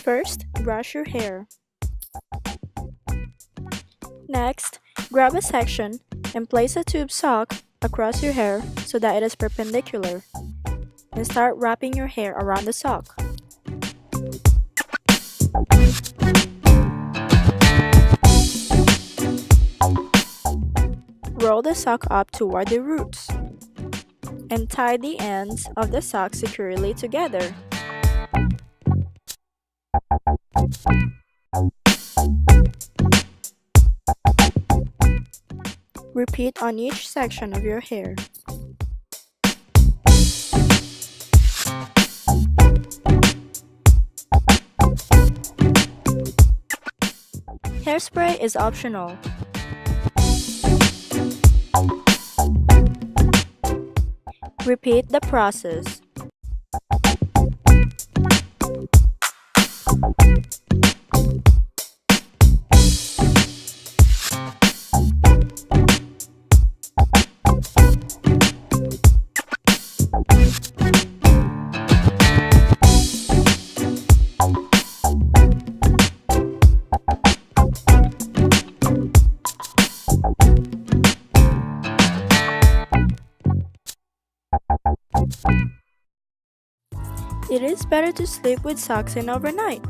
First, brush your hair. Next, grab a section and place a tube sock across your hair so that it is perpendicular. And start wrapping your hair around the sock. Roll the sock up toward the roots and tie the ends of the sock securely together. Repeat on each section of your hair. Hairspray is optional. Repeat the process. It is better to sleep with socks in overnight.